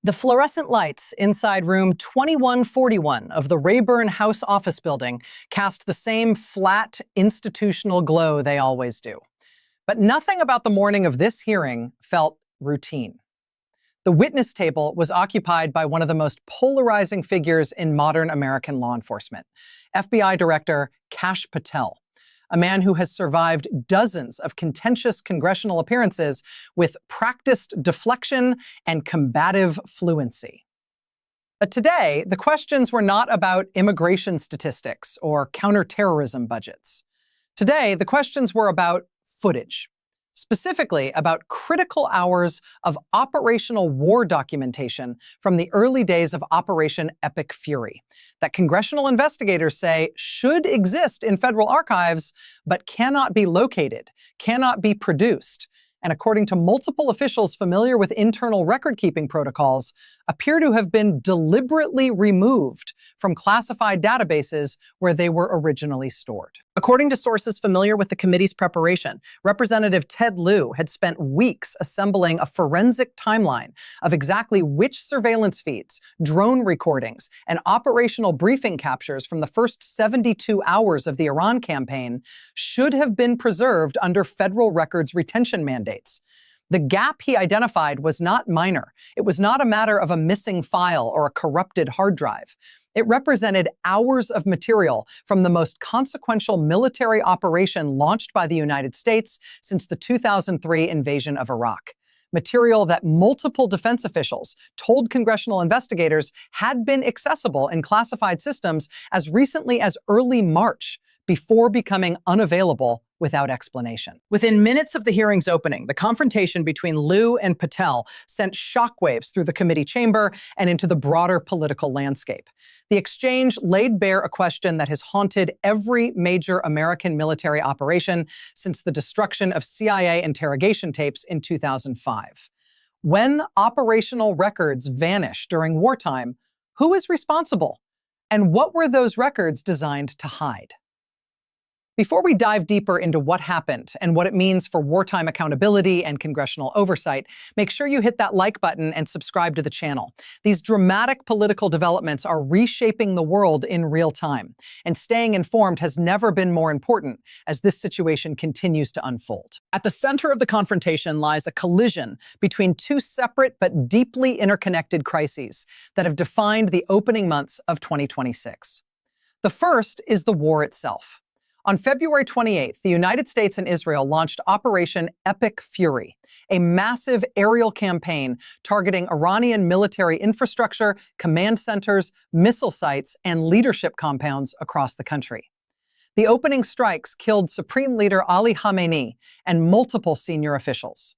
The fluorescent lights inside room 2141 of the Rayburn House office building cast the same flat, institutional glow they always do. But nothing about the morning of this hearing felt routine. The witness table was occupied by one of the most polarizing figures in modern American law enforcement, FBI Director Kash Patel, a man who has survived dozens of contentious congressional appearances with practiced deflection and combative fluency. But today, the questions were not about immigration statistics or counterterrorism budgets. Today, the questions were about footage, specifically about critical hours of operational war documentation from the early days of Operation Epic Fury that congressional investigators say should exist in federal archives, but cannot be located, cannot be produced, and according to multiple officials familiar with internal record-keeping protocols, appear to have been deliberately removed from classified databases where they were originally stored. According to sources familiar with the committee's preparation, Representative Ted Lieu had spent weeks assembling a forensic timeline of exactly which surveillance feeds, drone recordings, and operational briefing captures from the first 72 hours of the Iran campaign should have been preserved under federal records retention mandates. The gap he identified was not minor. It was not a matter of a missing file or a corrupted hard drive. It represented hours of material from the most consequential military operation launched by the United States since the 2003 invasion of Iraq. Material that multiple defense officials told congressional investigators had been accessible in classified systems as recently as early March, before becoming unavailable without explanation. Within minutes of the hearing's opening, the confrontation between Lieu and Patel sent shockwaves through the committee chamber and into the broader political landscape. The exchange laid bare a question that has haunted every major American military operation since the destruction of CIA interrogation tapes in 2005. When operational records vanish during wartime, who is responsible? And what were those records designed to hide? Before we dive deeper into what happened and what it means for wartime accountability and congressional oversight, make sure you hit that like button and subscribe to the channel. These dramatic political developments are reshaping the world in real time, and staying informed has never been more important as this situation continues to unfold. At the center of the confrontation lies a collision between two separate but deeply interconnected crises that have defined the opening months of 2026. The first is the war itself. On February 28th, the United States and Israel launched Operation Epic Fury, a massive aerial campaign targeting Iranian military infrastructure, command centers, missile sites, and leadership compounds across the country. The opening strikes killed Supreme Leader Ali Khamenei and multiple senior officials.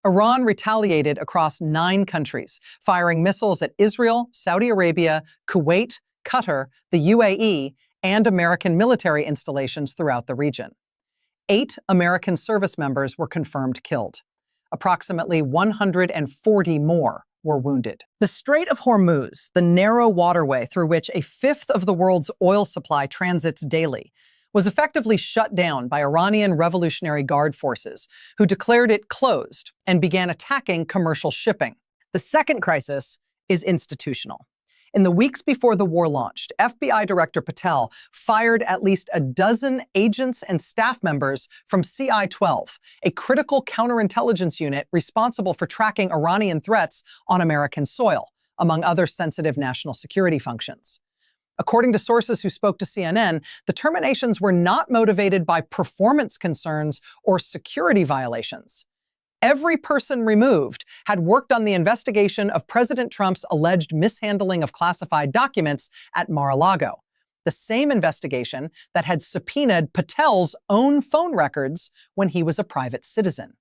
Iran retaliated across 9 countries, firing missiles at Israel, Saudi Arabia, Kuwait, Qatar, the UAE, and American military installations throughout the region. 8 American service members were confirmed killed. Approximately 140 more were wounded. The Strait of Hormuz, the narrow waterway through which a fifth of the world's oil supply transits daily, was effectively shut down by Iranian Revolutionary Guard forces, who declared it closed and began attacking commercial shipping. The second crisis is institutional. In the weeks before the war launched, FBI Director Patel fired at least a dozen agents and staff members from CI-12, a critical counterintelligence unit responsible for tracking Iranian threats on American soil, among other sensitive national security functions. According to sources who spoke to CNN, the terminations were not motivated by performance concerns or security violations. Every person removed had worked on the investigation of President Trump's alleged mishandling of classified documents at Mar-a-Lago, the same investigation that had subpoenaed Patel's own phone records when he was a private citizen.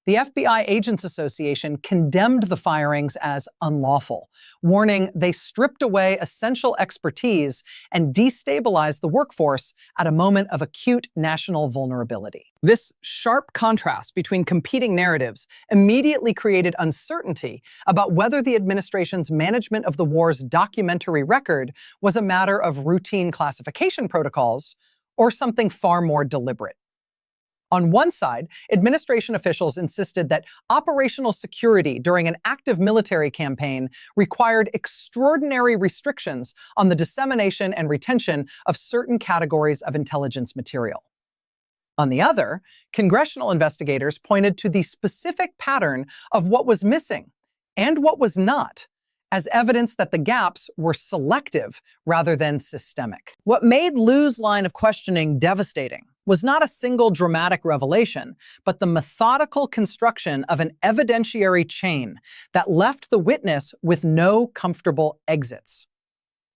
The FBI Agents Association condemned the firings as unlawful, warning they stripped away essential expertise and destabilized the workforce at a moment of acute national vulnerability. This sharp contrast between competing narratives immediately created uncertainty about whether the administration's management of the war's documentary record was a matter of routine classification protocols or something far more deliberate. On one side, administration officials insisted that operational security during an active military campaign required extraordinary restrictions on the dissemination and retention of certain categories of intelligence material. On the other, congressional investigators pointed to the specific pattern of what was missing and what was not, as evidence that the gaps were selective rather than systemic. What made Lieu's line of questioning devastating was not a single dramatic revelation, but the methodical construction of an evidentiary chain that left the witness with no comfortable exits.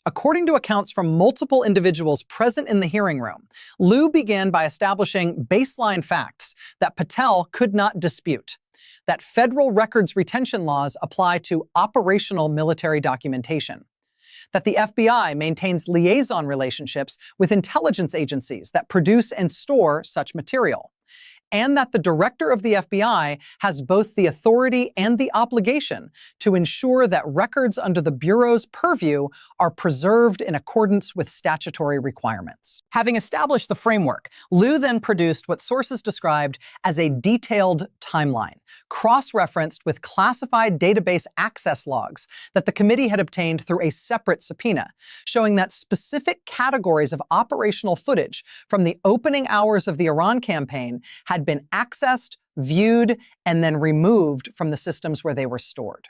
According to accounts from multiple individuals present in the hearing room, Lieu began by establishing baseline facts that Patel could not dispute: that federal records retention laws apply to operational military documentation, that the FBI maintains liaison relationships with intelligence agencies that produce and store such material, and that the director of the FBI has both the authority and the obligation to ensure that records under the Bureau's purview are preserved in accordance with statutory requirements. Having established the framework, Lieu then produced what sources described as a detailed timeline, cross-referenced with classified database access logs that the committee had obtained through a separate subpoena, showing that specific categories of operational footage from the opening hours of the Iran campaign had been accessed, viewed, and then removed from the systems where they were stored.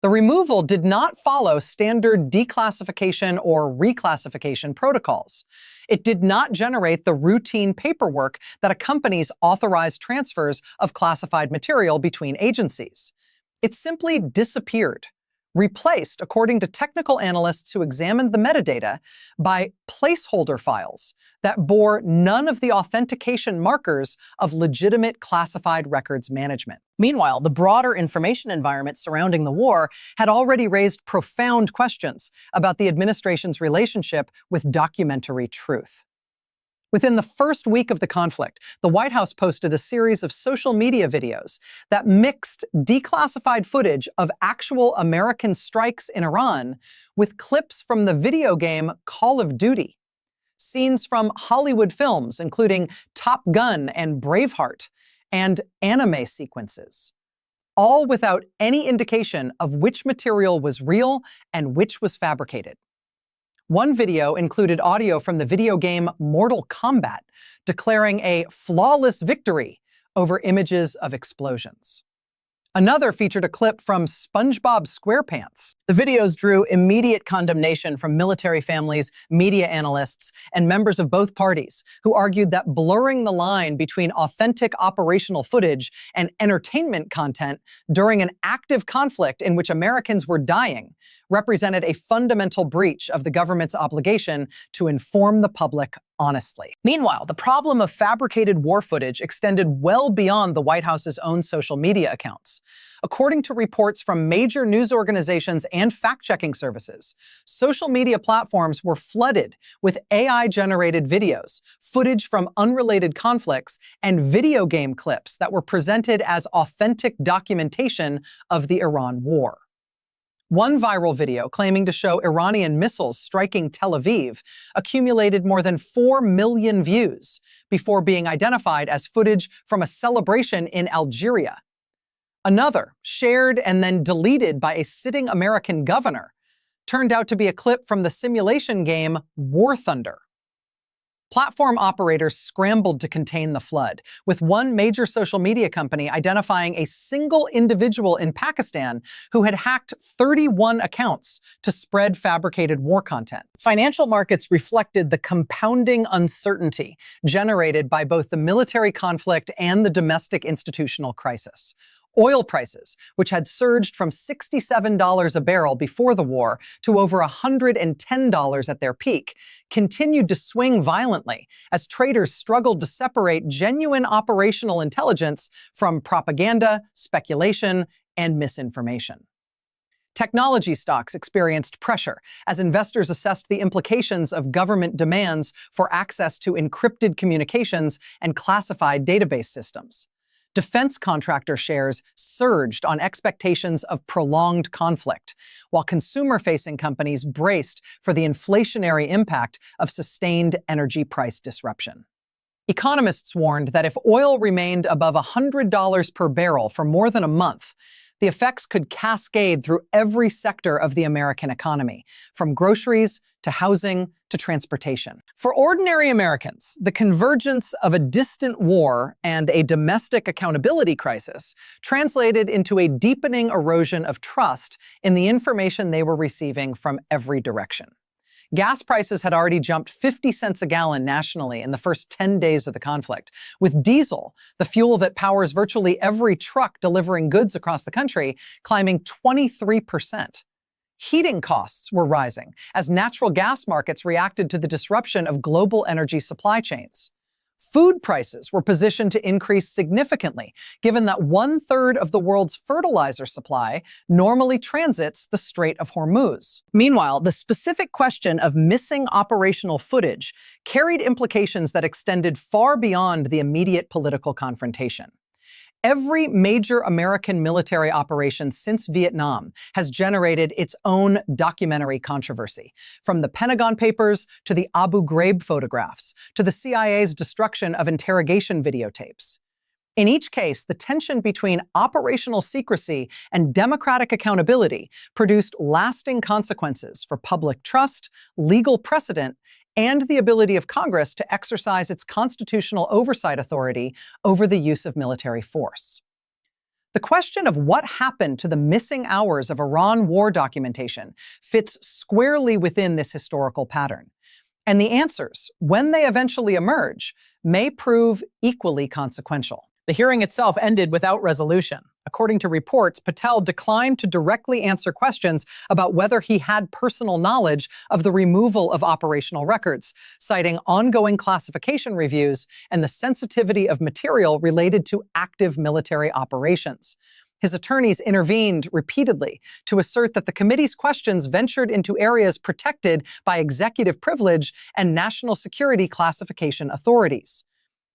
The removal did not follow standard declassification or reclassification protocols. It did not generate the routine paperwork that accompanies authorized transfers of classified material between agencies. It simply disappeared, replaced, according to technical analysts who examined the metadata, by placeholder files that bore none of the authentication markers of legitimate classified records management. Meanwhile, the broader information environment surrounding the war had already raised profound questions about the administration's relationship with documentary truth. Within the first week of the conflict, the White House posted a series of social media videos that mixed declassified footage of actual American strikes in Iran with clips from the video game Call of Duty, scenes from Hollywood films, including Top Gun and Braveheart, and anime sequences, all without any indication of which material was real and which was fabricated. One video included audio from the video game Mortal Kombat, declaring a flawless victory over images of explosions. Another featured a clip from SpongeBob SquarePants. The videos drew immediate condemnation from military families, media analysts, and members of both parties, who argued that blurring the line between authentic operational footage and entertainment content during an active conflict in which Americans were dying represented a fundamental breach of the government's obligation to inform the public honestly. Meanwhile, the problem of fabricated war footage extended well beyond the White House's own social media accounts. According to reports from major news organizations and fact-checking services, social media platforms were flooded with AI-generated videos, footage from unrelated conflicts, and video game clips that were presented as authentic documentation of the Iran war. One viral video claiming to show Iranian missiles striking Tel Aviv accumulated more than 4 million views before being identified as footage from a celebration in Algeria. Another, shared and then deleted by a sitting American governor, turned out to be a clip from the simulation game War Thunder. Platform operators scrambled to contain the flood, with one major social media company identifying a single individual in Pakistan who had hacked 31 accounts to spread fabricated war content. Financial markets reflected the compounding uncertainty generated by both the military conflict and the domestic institutional crisis. Oil prices, which had surged from $67 a barrel before the war to over $110 at their peak, continued to swing violently as traders struggled to separate genuine operational intelligence from propaganda, speculation, and misinformation. Technology stocks experienced pressure as investors assessed the implications of government demands for access to encrypted communications and classified database systems. Defense contractor shares surged on expectations of prolonged conflict, while consumer-facing companies braced for the inflationary impact of sustained energy price disruption. Economists warned that if oil remained above $100 per barrel for more than a month, the effects could cascade through every sector of the American economy, from groceries to housing to transportation. For ordinary Americans, the convergence of a distant war and a domestic accountability crisis translated into a deepening erosion of trust in the information they were receiving from every direction. Gas prices had already jumped 50 cents a gallon nationally in the first 10 days of the conflict, with diesel, the fuel that powers virtually every truck delivering goods across the country, climbing 23%. Heating costs were rising as natural gas markets reacted to the disruption of global energy supply chains. Food prices were positioned to increase significantly, given that 1/3 of the world's fertilizer supply normally transits the Strait of Hormuz. Meanwhile, the specific question of missing operational footage carried implications that extended far beyond the immediate political confrontation. Every major American military operation since Vietnam has generated its own documentary controversy, from the Pentagon Papers to the Abu Ghraib photographs to the CIA's destruction of interrogation videotapes. In each case, the tension between operational secrecy and democratic accountability produced lasting consequences for public trust, legal precedent, and the ability of Congress to exercise its constitutional oversight authority over the use of military force. The question of what happened to the missing hours of Iran war documentation fits squarely within this historical pattern. And the answers, when they eventually emerge, may prove equally consequential. The hearing itself ended without resolution. According to reports, Patel declined to directly answer questions about whether he had personal knowledge of the removal of operational records, citing ongoing classification reviews and the sensitivity of material related to active military operations. His attorneys intervened repeatedly to assert that the committee's questions ventured into areas protected by executive privilege and national security classification authorities.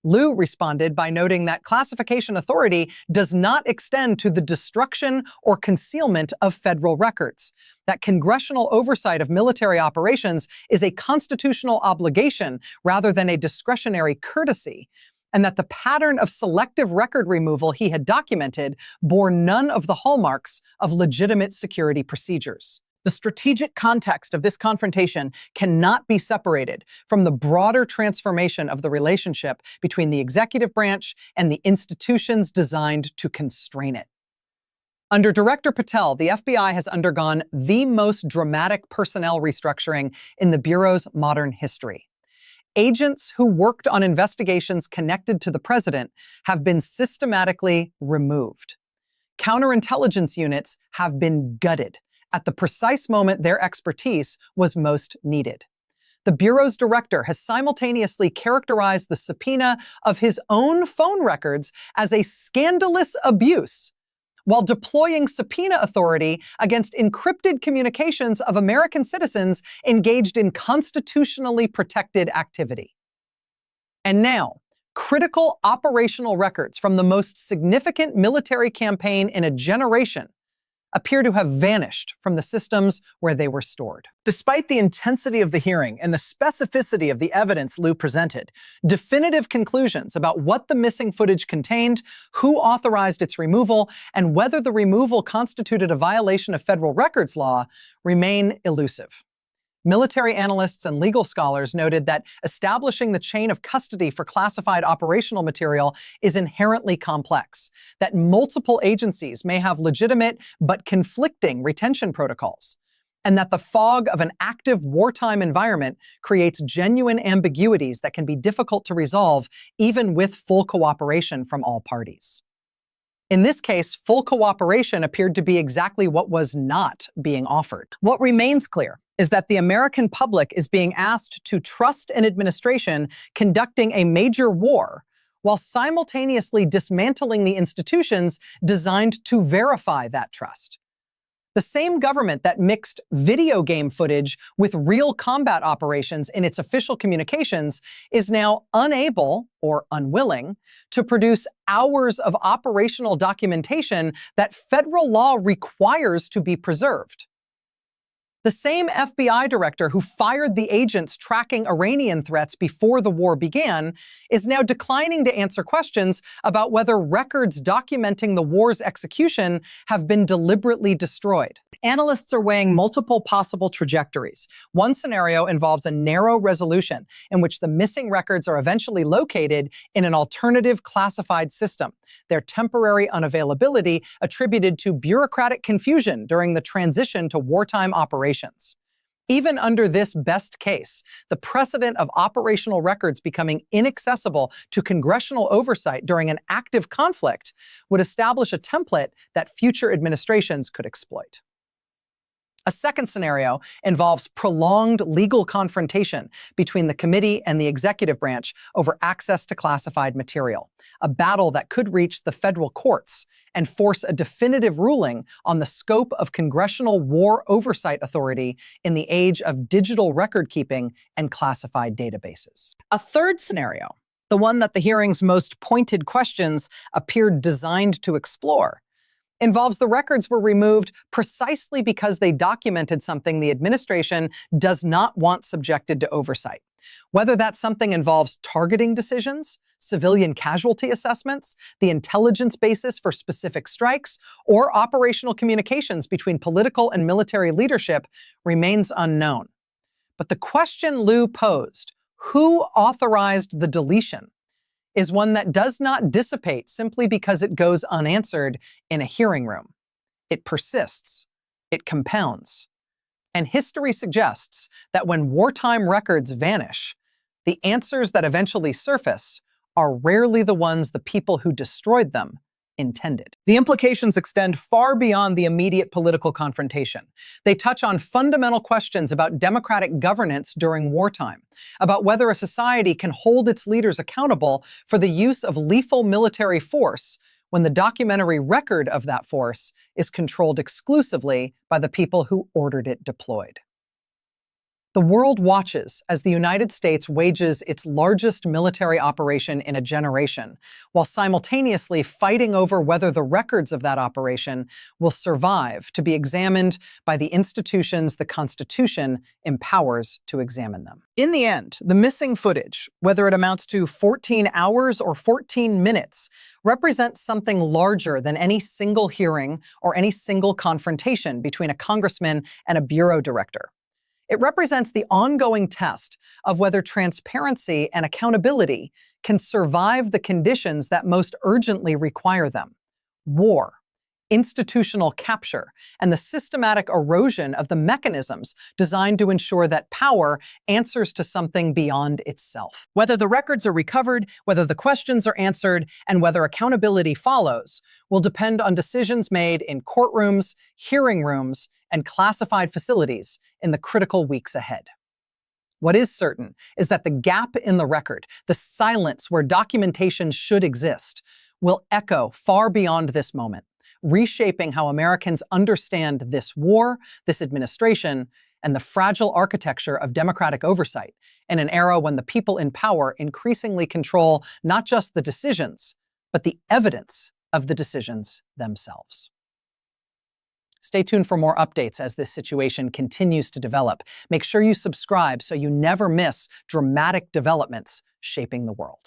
Lieu responded by noting that classification authority does not extend to the destruction or concealment of federal records, that congressional oversight of military operations is a constitutional obligation rather than a discretionary courtesy, and that the pattern of selective record removal he had documented bore none of the hallmarks of legitimate security procedures. The strategic context of this confrontation cannot be separated from the broader transformation of the relationship between the executive branch and the institutions designed to constrain it. Under Director Patel, the FBI has undergone the most dramatic personnel restructuring in the Bureau's modern history. Agents who worked on investigations connected to the president have been systematically removed. Counterintelligence units have been gutted at the precise moment their expertise was most needed. The Bureau's director has simultaneously characterized the subpoena of his own phone records as a scandalous abuse, while deploying subpoena authority against encrypted communications of American citizens engaged in constitutionally protected activity. And now, critical operational records from the most significant military campaign in a generation appear to have vanished from the systems where they were stored. Despite the intensity of the hearing and the specificity of the evidence Lieu presented, definitive conclusions about what the missing footage contained, who authorized its removal, and whether the removal constituted a violation of federal records law remain elusive. Military analysts and legal scholars noted that establishing the chain of custody for classified operational material is inherently complex, that multiple agencies may have legitimate but conflicting retention protocols, and that the fog of an active wartime environment creates genuine ambiguities that can be difficult to resolve even with full cooperation from all parties. In this case, full cooperation appeared to be exactly what was not being offered. What remains clear is that the American public is being asked to trust an administration conducting a major war while simultaneously dismantling the institutions designed to verify that trust. The same government that mixed video game footage with real combat operations in its official communications is now unable or unwilling to produce hours of operational documentation that federal law requires to be preserved. The same FBI director who fired the agents tracking Iranian threats before the war began is now declining to answer questions about whether records documenting the war's execution have been deliberately destroyed. Analysts are weighing multiple possible trajectories. One scenario involves a narrow resolution in which the missing records are eventually located in an alternative classified system, their temporary unavailability attributed to bureaucratic confusion during the transition to wartime operations. Even under this best case, the precedent of operational records becoming inaccessible to congressional oversight during an active conflict would establish a template that future administrations could exploit. A second scenario involves prolonged legal confrontation between the committee and the executive branch over access to classified material, a battle that could reach the federal courts and force a definitive ruling on the scope of congressional war oversight authority in the age of digital record-keeping and classified databases. A third scenario, the one that the hearing's most pointed questions appeared designed to explore, involves the records were removed precisely because they documented something the administration does not want subjected to oversight. Whether that something involves targeting decisions, civilian casualty assessments, the intelligence basis for specific strikes, or operational communications between political and military leadership remains unknown. But the question Lieu posed, who authorized the deletion, is one that does not dissipate simply because it goes unanswered in a hearing room. It persists, it compounds. And history suggests that when wartime records vanish, the answers that eventually surface are rarely the ones the people who destroyed them intended. The implications extend far beyond the immediate political confrontation. They touch on fundamental questions about democratic governance during wartime, about whether a society can hold its leaders accountable for the use of lethal military force when the documentary record of that force is controlled exclusively by the people who ordered it deployed. The world watches as the United States wages its largest military operation in a generation, while simultaneously fighting over whether the records of that operation will survive to be examined by the institutions the Constitution empowers to examine them. In the end, the missing footage, whether it amounts to 14 hours or 14 minutes, represents something larger than any single hearing or any single confrontation between a congressman and a bureau director. It represents the ongoing test of whether transparency and accountability can survive the conditions that most urgently require them: war, institutional capture, and the systematic erosion of the mechanisms designed to ensure that power answers to something beyond itself. Whether the records are recovered, whether the questions are answered, and whether accountability follows will depend on decisions made in courtrooms, hearing rooms, and classified facilities in the critical weeks ahead. What is certain is that the gap in the record, the silence where documentation should exist, will echo far beyond this moment, reshaping how Americans understand this war, this administration, and the fragile architecture of democratic oversight in an era when the people in power increasingly control not just the decisions, but the evidence of the decisions themselves. Stay tuned for more updates as this situation continues to develop. Make sure you subscribe so you never miss dramatic developments shaping the world.